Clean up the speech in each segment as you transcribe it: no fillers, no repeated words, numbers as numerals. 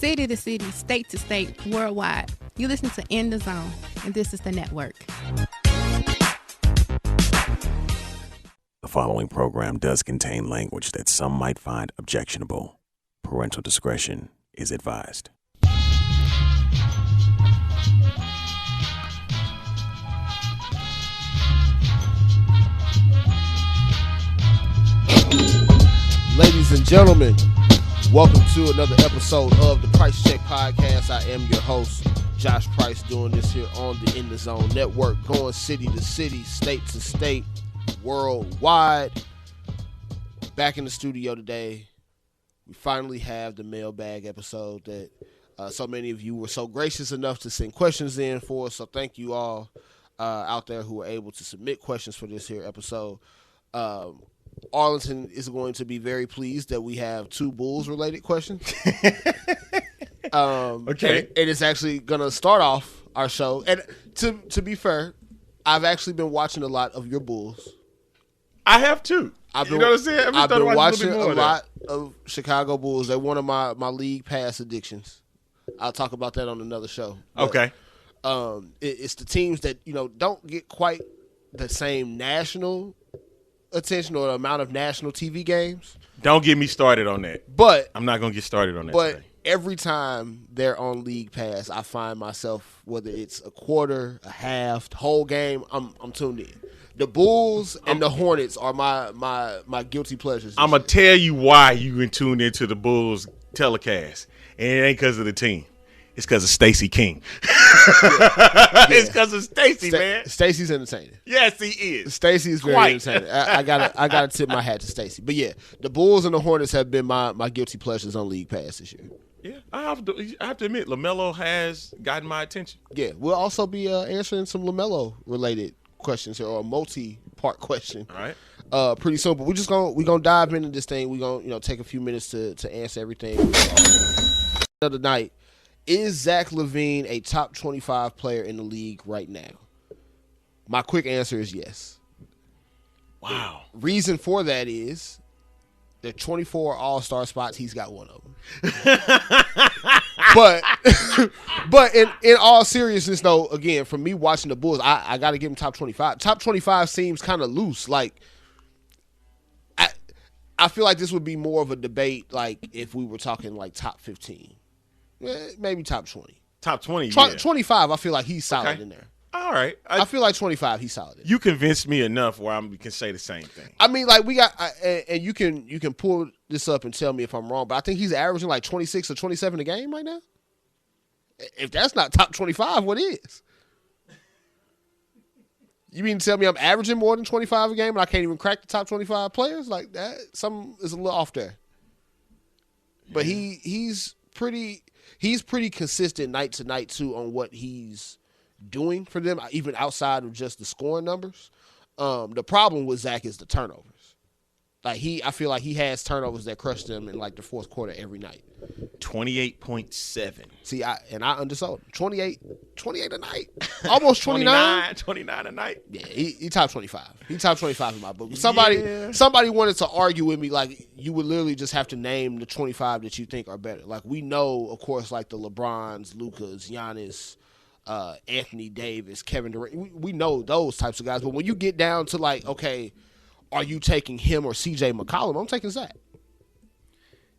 city to city, state to state, worldwide. You listen to In the Zone, and this is the network. The following program does contain language that some might find objectionable. Parental discretion is advised. Ladies and gentlemen, welcome to another episode of the Price Check Podcast. I am your host, Josh Price, doing this here on the In the Zone Network, going city to city, state to state, worldwide. Back in the studio today. We finally have the mailbag episode that so many of you were so gracious enough to send questions in for. So thank you all out there who were able to submit questions for this here episode. Arlington is going to be very pleased that we have two Bulls-related questions. Okay. And it's actually going to start off our show. And to be fair, I've actually been watching a lot of your Bulls. I have too. I've you know what I'm saying? I've been watching a lot of Chicago Bulls. They're one of my league pass addictions. I'll talk about that on another show. But, okay. It's the teams that, don't get quite the same national attention or the amount of national TV games. Don't get me started on that. But I'm not going to get started on that But today. Every time they're on League Pass, I find myself, whether it's a quarter, a half, the whole game, I'm tuned in. The Bulls and the Hornets are my guilty pleasures. I'm going to tell you why you been tuned into the Bulls telecast. And it ain't because of the team. It's because of Stacey King. Yeah. It's because of Stacey, man. Stacey's entertaining. Yes, he is. Stacey's very entertaining. I gotta tip my hat to Stacey. But yeah, the Bulls and the Hornets have been my guilty pleasures on League Pass this year. Yeah, I have to admit, LaMelo has gotten my attention. Yeah, we'll also be answering some LaMelo related questions here, or a multi-part question. All right. Pretty soon, but we're gonna dive into this thing. We're gonna take a few minutes to answer everything. Another night. Is Zach LaVine a top 25 player in the league right now? My quick answer is yes. Wow. Reason for that is the 24 All-Star spots, he's got one of them. but in all seriousness, though, again, from me watching the Bulls, I got to give him top 25. Top 25 seems kind of loose. Like, I feel like this would be more of a debate, like, if we were talking, like, top 15. Maybe top 20. Top 20, yeah. 25, I feel like he's solid in there. All right. I feel like 25, he's solid. You convinced me enough where we can say the same thing. I mean, like, we got and you can pull this up and tell me if I'm wrong, but I think he's averaging like 26 or 27 a game right now. If that's not top 25, what is? You mean to tell me I'm averaging more than 25 a game and I can't even crack the top 25 players? Like, that, something is a little off there. But he's pretty consistent night to night too on what he's doing for them, even outside of just the scoring numbers. The problem with Zach is the turnovers. Like, I feel like he has turnovers that crush them in like the fourth quarter every night. 28.7. See, I undersold him. 28 a night. Almost 29. 29 a night. Yeah, he top 25. He top 25 in my book. Somebody wanted to argue with me, like, you would literally just have to name the 25 that you think are better. Like, we know, of course, like the LeBrons, Lukas, Giannis, Anthony Davis, Kevin Durant. We know those types of guys. But when you get down to, like, okay, are you taking him or C.J. McCollum? I'm taking Zach.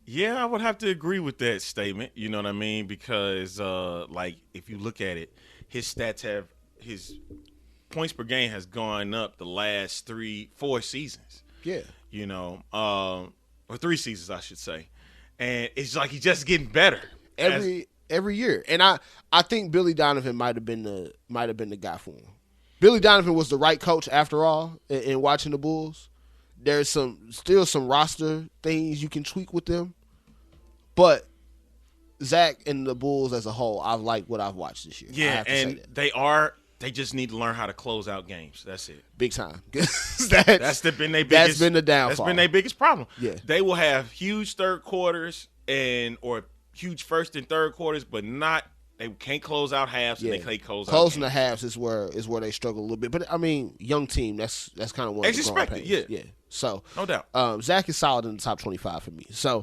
Yeah, I would have to agree with that statement. You know what I mean? Because, like, if you look at it, his points per game has gone up the last 4 seasons. Yeah. You know, or 3 seasons, I should say. And it's like he's just getting better every year. And I think Billy Donovan might have been the guy for him. Billy Donovan was the right coach after all in watching the Bulls. There's still some roster things you can tweak with them. But Zach and the Bulls as a whole, I've liked what I've watched this year. Yeah, and they just need to learn how to close out games. That's it. Big time. That's been their biggest. That's been the downfall. That's been their biggest problem. Yeah. They will have huge third quarters or huge first and third quarters, but they can't close out halves and they can't close out closing games. the halves is where they struggle a little bit. But I mean, young team, that's kind of one of the growing pains. Yeah. So No doubt. Zach is solid in the top 25 for me. So